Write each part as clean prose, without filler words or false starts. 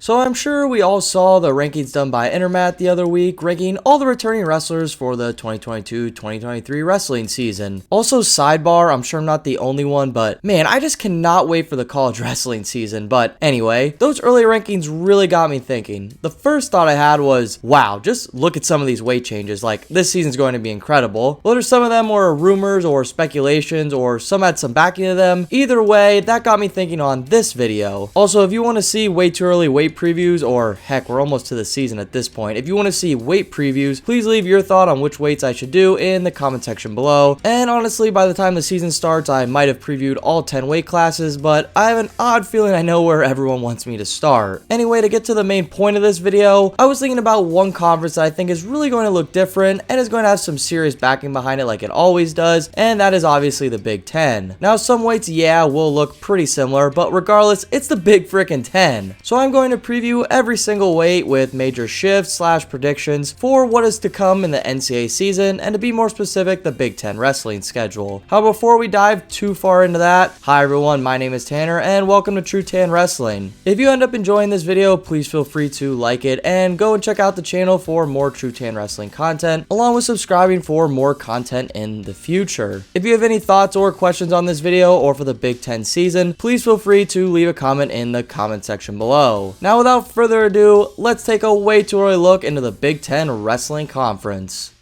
So I'm sure we all saw the rankings done by Intermat the other week, ranking all the returning wrestlers for the 2022-2023 wrestling season. Also, sidebar, I'm sure I'm not the only one, but man, I just cannot wait for the college wrestling season. But anyway, those early rankings really got me thinking. The first thought I had was, wow, just look at some of these weight changes. Like, this season's going to be incredible. Whether some of them were rumors or speculations or some had some backing to them, either way, that got me thinking on this video. Also, if you want to see way too early weight previews, or heck, we're almost to the season at this point, if you want to see weight previews, please leave your thought on which weights I should do in the comment section below. And honestly, by the time the season starts, I might have previewed all 10 weight classes, but I have an odd feeling I know where everyone wants me to start. Anyway, to get to the main point of this video, I was thinking about one conference that I think is really going to look different and is going to have some serious backing behind it like it always does, and that is obviously the Big Ten. Now, some weights, yeah, will look pretty similar, but regardless, it's the Big Frickin' 10. So I'm going to preview every single weight with major shifts / predictions for what is to come in the NCAA season, and to be more specific, the Big Ten wrestling schedule. However, before we dive too far into that, hi everyone, my name is Tanner, and welcome to TrueTan Wrestling. If you end up enjoying this video, please feel free to like it, and go and check out the channel for more TrueTan Wrestling content, along with subscribing for more content in the future. If you have any thoughts or questions on this video, or for the Big Ten season, please feel free to leave a comment in the comment section below. Now, without further ado, let's take a way too early look into the Big Ten Wrestling Conference.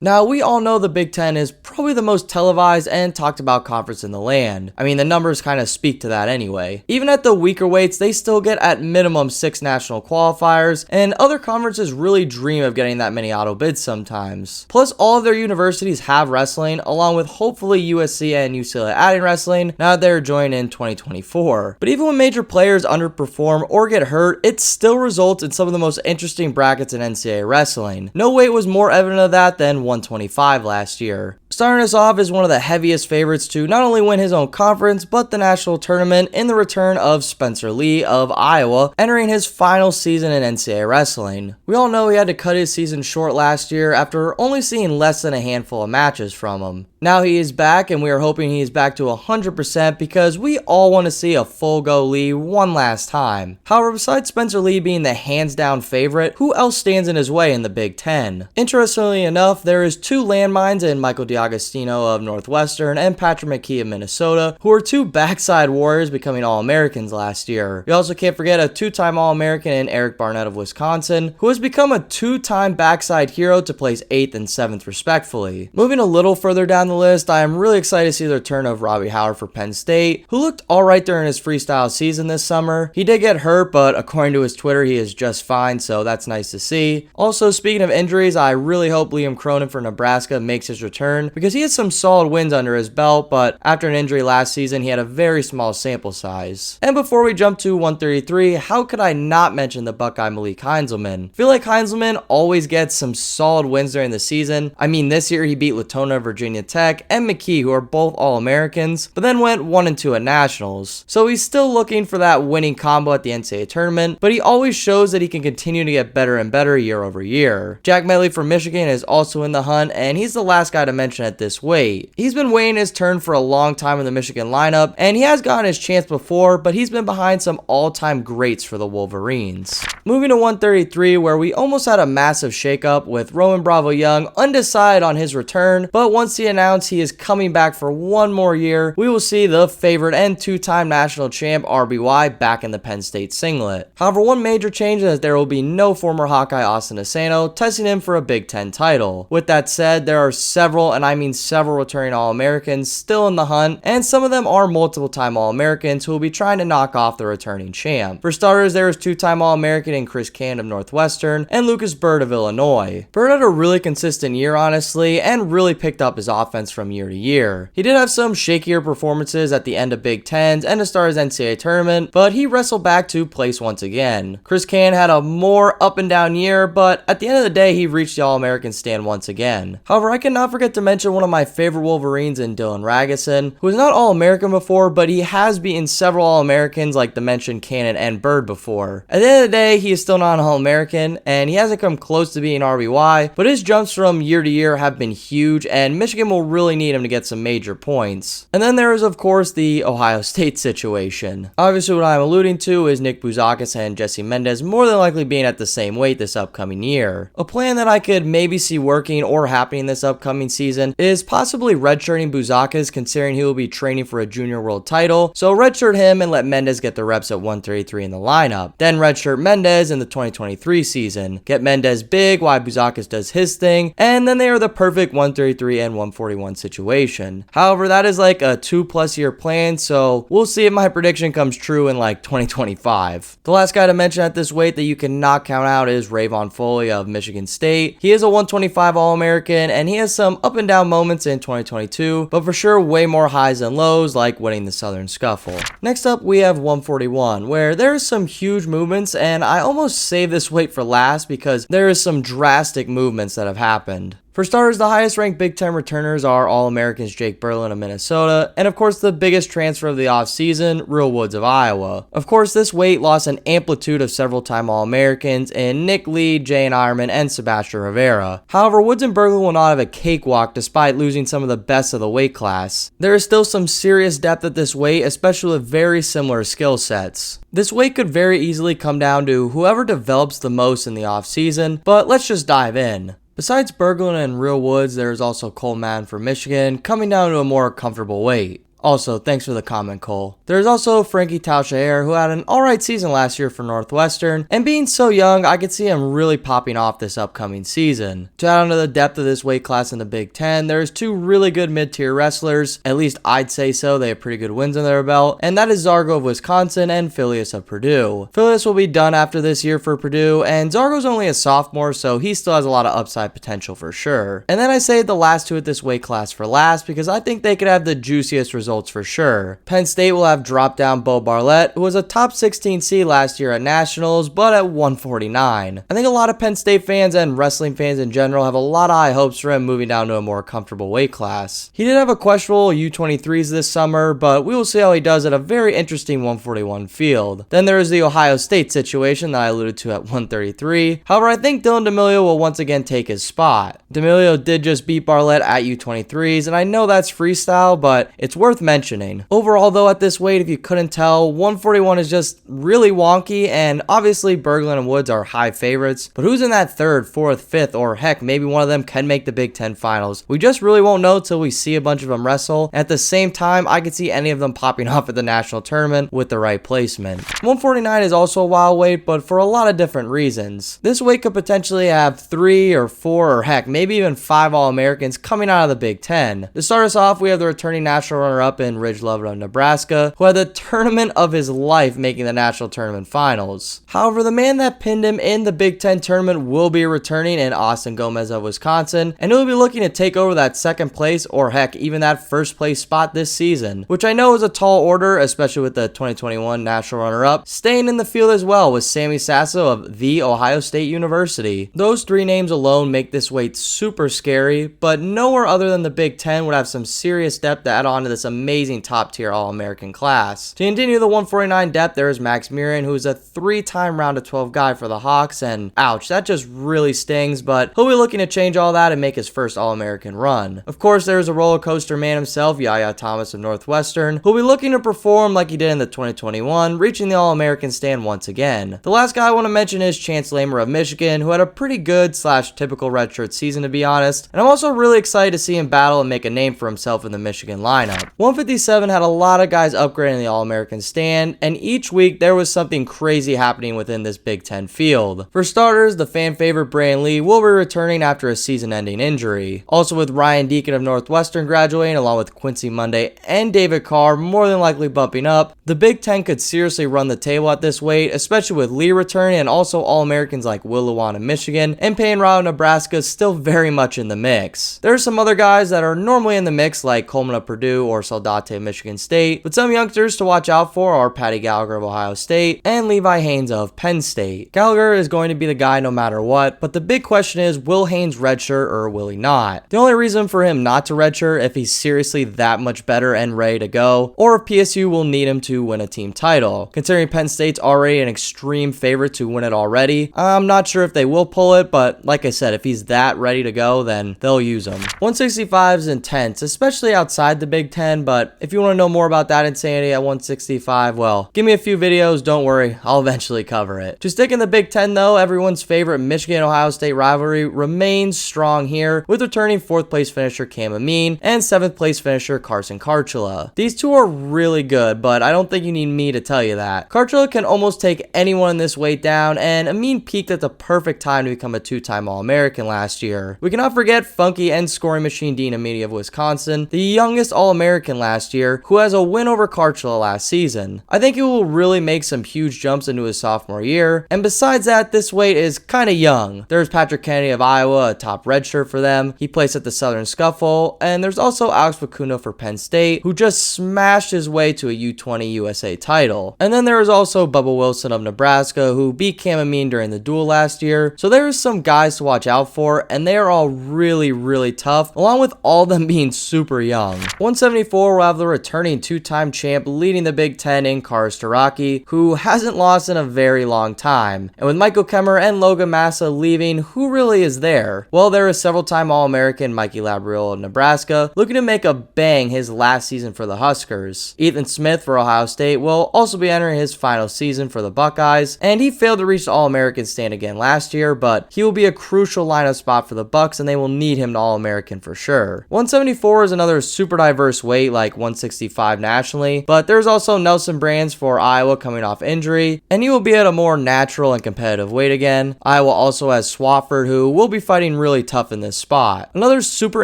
Now, we all know the Big Ten is probably the most televised and talked about conference in the land. I mean, the numbers kind of speak to that anyway. Even at the weaker weights, they still get at minimum 6 national qualifiers, and other conferences really dream of getting that many auto bids sometimes. Plus, all of their universities have wrestling, along with hopefully USC and UCLA adding wrestling now that they're joining in 2024. But even when major players underperform or get hurt, it still results in some of the most interesting brackets in NCAA wrestling. No weight was more evident of that than 125 last year. Starting us off is one of the heaviest favorites to not only win his own conference, but the national tournament in the return of Spencer Lee of Iowa, entering his final season in NCAA wrestling. We all know he had to cut his season short last year after only seeing less than a handful of matches from him. Now he is back, and we are hoping he is back to 100% because we all want to see a full go Lee one last time. However, besides Spencer Lee being the hands down favorite, who else stands in his way in the Big Ten? Interestingly enough, there is 2 landmines in Michael D'Agostino of Northwestern and Patrick McKee of Minnesota, who are 2 backside warriors becoming All-Americans last year. We also can't forget a 2-time All-American in Eric Barnett of Wisconsin, who has become a 2-time backside hero to place 8th and 7th respectfully. Moving a little further down the list, I am really excited to see the return of Robbie Howard for Penn State, who looked alright during his freestyle season this summer. He did get hurt, but according to his Twitter, he is just fine, so that's nice to see. Also, speaking of injuries, I really hope Liam Cronin for Nebraska makes his return, because he has some solid wins under his belt, but after an injury last season, he had a very small sample size. And before we jump to 133, how could I not mention the Buckeye Malik Heinzelman? I feel like Heinzelman always gets some solid wins during the season. I mean, this year he beat Latona, Virginia Tech, and McKee, who are both All-Americans, but then went 1-2 at Nationals. So he's still looking for that winning combo at the NCAA tournament, but he always shows that he can continue to get better and better year over year. Jack Medley from Michigan is also in the hunt, and he's the last guy to mention at this weight. He's been waiting his turn for a long time in the Michigan lineup, and he has gotten his chance before, but he's been behind some all-time greats for the Wolverines. Moving to 133, where we almost had a massive shakeup with Roman Bravo Young undecided on his return, but once he announced he is coming back for one more year, we will see the favorite and 2-time national champ RBY back in the Penn State singlet. However, one major change is that there will be no former Hawkeye Austin Asano testing him for a Big Ten title. With that said, there are several, and I mean several, returning All-Americans still in the hunt, and some of them are multiple-time All-Americans who will be trying to knock off the returning champ. For starters, there is 2-time All-American in Chris Cann of Northwestern and Lucas Bird of Illinois. Bird had a really consistent year, honestly, and really picked up his offense from year to year. He did have some shakier performances at the end of Big Tens and to start his NCAA tournament, but he wrestled back to place once again. Chris Cann had a more up and down year, but at the end of the day, he reached the All-American stand once again. However, I cannot forget to mention mention one of my favorite Wolverines in Dylan Ragusin, who is not All-American before, but he has beaten several All-Americans like the mentioned Cannon and Bird before. At the end of the day, he is still not an All-American, and he hasn't come close to being RBY, but his jumps from year to year have been huge, and Michigan will really need him to get some major points. And then there is, of course, the Ohio State situation. Obviously, what I'm alluding to is Nick Bouzakis and Jesse Mendez more than likely being at the same weight this upcoming year. A plan that I could maybe see working or happening this upcoming season is possibly redshirting Bouzakis, considering he will be training for a junior world title. So redshirt him and let Mendez get the reps at 133 in the lineup. Then redshirt Mendez in the 2023 season. Get Mendez big while Bouzakis does his thing, and then they are the perfect 133 and 141 situation. However, that is like a 2+ year plan, so we'll see if my prediction comes true in like 2025. The last guy to mention at this weight that you cannot count out is Rayvon Foley of Michigan State. He is a 125 All-American, and he has some up and down moments in 2022, but for sure way more highs than lows, like winning the Southern Scuffle. Next up, we have 141, where there is some huge movements, and I almost saved this weight for last because there is some drastic movements that have happened. For starters, the highest ranked Big Ten returners are All-Americans Jake Berlin of Minnesota, and of course the biggest transfer of the offseason, Real Woods of Iowa. Of course, this weight lost an amplitude of several-time All-Americans in Nick Lee, Jane Ironman, and Sebastian Rivera. However, Woods and Berlin will not have a cakewalk despite losing some of the best of the weight class. There is still some serious depth at this weight, especially with very similar skill sets. This weight could very easily come down to whoever develops the most in the offseason, but let's just dive in. Besides Berglund and Real Woods, there is also Cole Madden for Michigan, coming down to a more comfortable weight. Also, thanks for the comment, Cole. There's also Frankie Tauscher, who had an alright season last year for Northwestern, and being so young, I could see him really popping off this upcoming season. To add on to the depth of this weight class in the Big Ten, there's two really good mid-tier wrestlers, at least I'd say so, they have pretty good wins under their belt, and that is Zargo of Wisconsin and Filius of Purdue. Filius will be done after this year for Purdue, and Zargo's only a sophomore, so he still has a lot of upside potential for sure. And then I saved the last two at this weight class for last, because I think they could have the juiciest results for sure. Penn State will have dropped down Bo Barlett, who was a top 16 seed last year at Nationals, but at 149. I think a lot of Penn State fans and wrestling fans in general have a lot of high hopes for him moving down to a more comfortable weight class. He did have a questionable U23s this summer, but we will see how he does at a very interesting 141 field. Then there is the Ohio State situation that I alluded to at 133. However, I think Dylan D'Amelio will once again take his spot. D'Amelio did just beat Barlett at U23s, and I know that's freestyle, but it's worth mentioning. Overall though, at this weight, if you couldn't tell, 141 is just really wonky, and obviously Berglund and Woods are high favorites, but who's in that third, fourth, fifth, or heck, maybe one of them can make the Big Ten finals? We just really won't know till we see a bunch of them wrestle. At the same time, I could see any of them popping off at the national tournament with the right placement. 149 is also a wild weight, but for a lot of different reasons. This weight could potentially have 3 or 4 or heck, maybe even 5 All-Americans coming out of the Big Ten. To start us off, we have the returning national runner-up in Ridge Lovett of Nebraska, who had the tournament of his life making the national tournament finals. However, the man that pinned him in the Big Ten tournament will be returning in Austin Gomez of Wisconsin, and he'll be looking to take over that second place or heck, even that first place spot this season, which I know is a tall order, especially with the 2021 national runner-up, staying in the field as well with Sammy Sasso of The Ohio State University. Those 3 names alone make this weight super scary, but nowhere other than the Big Ten would have some serious depth to add on to this amazing top-tier All-American class. To continue the 149 depth, there is Max Murin, who is a 3-time round of 12 guy for the Hawks, and ouch, that just really stings, but he'll be looking to change all that and make his first All-American run. Of course, there is a roller coaster man himself, Yaya Thomas of Northwestern, who'll be looking to perform like he did in the 2021, reaching the All-American stand once again. The last guy I want to mention is Chance Lamer of Michigan, who had a pretty good / typical redshirt season, to be honest, and I'm also really excited to see him battle and make a name for himself in the Michigan lineup. 157 had a lot of guys upgrading the All-American stand, and each week there was something crazy happening within this Big Ten field. For starters, the fan favorite Brandon Lee will be returning after a season-ending injury. Also, with Ryan Deacon of Northwestern graduating, along with Quincy Monday and David Carr more than likely bumping up, the Big Ten could seriously run the table at this weight, especially with Lee returning and also All-Americans like Will Lewan of Michigan and Payne Rao of Nebraska still very much in the mix. There are some other guys that are normally in the mix like Coleman of Purdue or Saldate of Michigan State, but some youngsters to watch out for are Patty Gallagher of Ohio State and Levi Haynes of Penn State. Gallagher is going to be the guy no matter what, but the big question is, will Haynes redshirt or will he not? The only reason for him not to redshirt if he's seriously that much better and ready to go, or if PSU will need him to win a team title. Considering Penn State's already an extreme favorite to win it already, I'm not sure if they will pull it, but like I said, if he's that ready to go, then they'll use him. 165 is intense, especially outside the Big Ten, but if you want to know more about that insanity at 165, well, give me a few videos, don't worry, I'll eventually cover it. To stick in the Big Ten though, everyone's favorite Michigan-Ohio State rivalry remains strong here, with returning 4th place finisher Cam Amin and 7th place finisher Carson Karchula. These two are really good, but I don't think you need me to tell you that. Karchula can almost take anyone in this weight down, and Amin peaked at the perfect time to become a 2-time All-American last year. We cannot forget funky and scoring machine Dean Amidi of Wisconsin, the youngest All-American last year, who has a win over Karchula last season. I think he will really make some huge jumps into his sophomore year, and besides that, this weight is kinda young. There's Patrick Kennedy of Iowa, a top redshirt for them. He plays at the Southern Scuffle, and there's also Alex Facundo for Penn State, who just smashed his way to a U20 USA title. And then there is also Bubba Wilson of Nebraska, who beat Cam Amin during the duel last year. So there's some guys to watch out for, and they are all really tough, along with all of them being super young. 174 will have the returning 2-time champ leading the Big Ten in Karis Taraki, who hasn't lost in a very long time. And with Michael Kemmer and Logan Massa leaving, who really is there? Well, there is several-time All-American Mikey Labriola of Nebraska looking to make a bang his last season for the Huskers. Ethan Smith for Ohio State will also be entering his final season for the Buckeyes, and he failed to reach the All-American stand again last year, but he will be a crucial lineup spot for the Bucks, and they will need him to All-American for sure. 174 is another super diverse weight like 165 nationally, but there's also Nelson Brands for Iowa coming off injury, and he will be at a more natural and competitive weight again. Iowa also has Swafford, who will be fighting really tough in this spot. Another super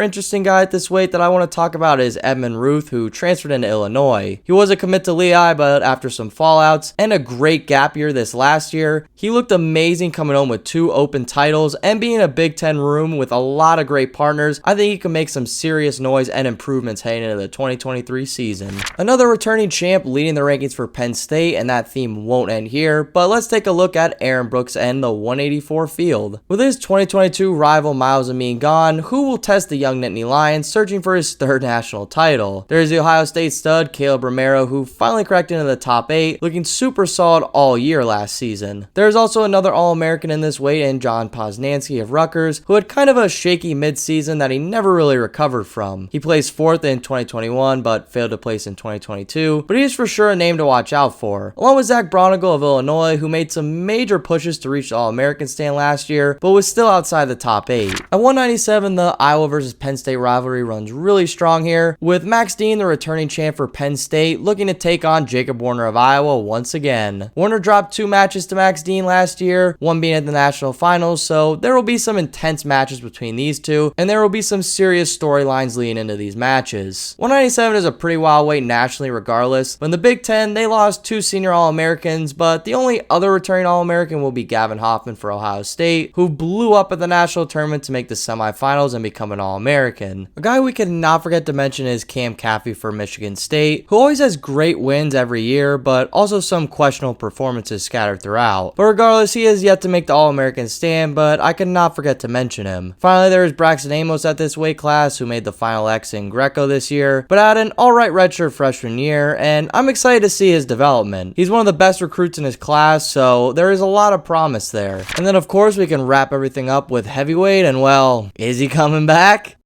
interesting guy at this weight that I want to talk about is Edmund Ruth, who transferred into Illinois. He was a commit to Lehigh, but after some fallouts and a great gap year this last year, he looked amazing coming home with 2 open titles and being a Big Ten room with a lot of great partners. I think he can make some serious noise and improvements heading into the 2023 season. Another returning champ leading the rankings for Penn State, and that theme won't end here, but let's take a look at Aaron Brooks and the 184 field. With his 2022 rival Miles Amin gone, who will test the young Nittany Lions searching for his 3rd national title? There's the Ohio State stud Caleb Romero, who finally cracked into the top 8, looking super solid all year last season. There's also another All-American in this weight in John Poznanski of Rutgers, who had kind of a shaky mid-season that he never really recovered from. He placed 4th in 2021, but failed to place in 2022, but he is for sure a name to watch out for. Along with Zach Bronigal of Illinois, who made some major pushes to reach the All-American stand last year, but was still outside the top 8. At 197, the Iowa versus Penn State rivalry runs really strong here, with Max Dean, the returning champ for Penn State, looking to take on Jacob Warner of Iowa once again. Warner dropped 2 matches to Max Dean last year, one being at the national finals, so there will be some intense matches between these two, and there will be some serious storylines leading into these matches. 197 is a pretty wild weight nationally regardless, but in the Big Ten, they lost 2 senior All-Americans, but the only other returning All-American will be Gavin Hoffman for Ohio State, who blew up at the national tournament to make the semifinals and become an All-American. A guy we cannot forget to mention is Cam Caffey for Michigan State, who always has great wins every year, but also some questionable performances scattered throughout. But regardless, he has yet to make the All-American stand, but I cannot forget to mention him. Finally, there is Braxton Amos at this weight class, who made the Final X in Greco this year, but had an alright redshirt freshman year, and I'm excited to see his development. He's one of the best recruits in his class, so there is a lot of promise there. And then of course we can wrap everything up with heavyweight, and well, is he coming back?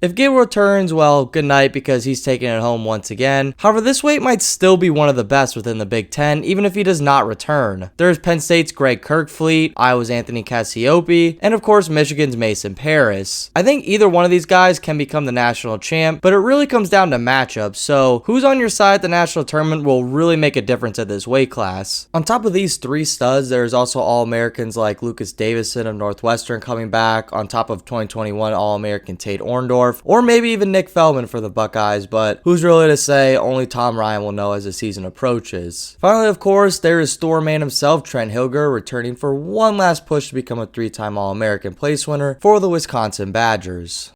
If Gable returns, well, good night because he's taking it home once again. However, this weight might still be one of the best within the Big Ten, even if he does not return. There's Penn State's Greg Kirkfleet, Iowa's Anthony Cassiope, and of course Michigan's Mason Paris. I think either one of these guys can become the national champ, but it really comes down to matchups, so who's on your side at the national tournament will really make a difference at this weight class. On top of these 3 studs, there's also All-Americans like Lucas Davison of Northwestern coming back, on top of 2021 All-American Tate Orndorff, or maybe even Nick Feldman for the Buckeyes, but who's really to say? Only Tom Ryan will know as the season approaches. Finally, of course, there is Store man himself, Trent Hilger, returning for one last push to become a 3-time All-American place winner for the Wisconsin Badgers.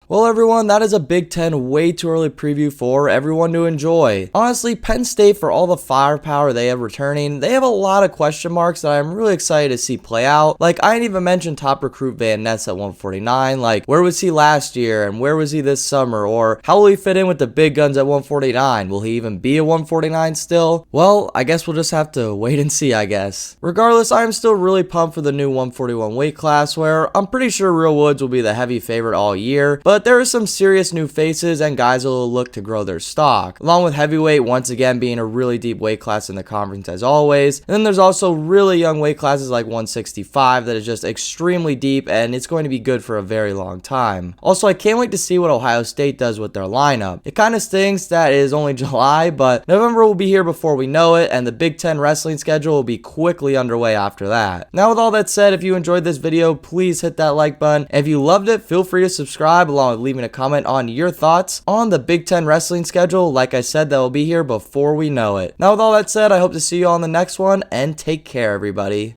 Well, everyone, that is a Big Ten way too early preview for everyone to enjoy. Honestly, Penn State, for all the firepower they have returning, they have a lot of question marks that I'm really excited to see play out. Like, I didn't even mention top recruit Van Ness at 149. Like, where was he last year and where was he this summer? Or how will he fit in with the big guns at 149? Will he even be a 149 still? Well, I guess we'll just have to wait and see, I guess. Regardless, I'm still really pumped for the new 141 weight class, where I'm pretty sure Real Woods will be the heavy favorite all year, but there are some serious new faces and guys that will look to grow their stock, along with heavyweight once again being a really deep weight class in the conference as always. And then there's also really young weight classes like 165 that is just extremely deep, and it's going to be good for a very long time. Also, I can't wait to see what Ohio State does with their lineup. It kind of stinks that it is only July, but November will be here before we know it, and the Big Ten wrestling schedule will be quickly underway after that. Now, with all that said, if you enjoyed this video, please hit that like button. And if you loved it, feel free to subscribe along with leaving a comment on your thoughts on the Big Ten wrestling schedule. Like I said, that will be here before we know it. Now, with all that said, I hope to see you on the next one, and take care, everybody.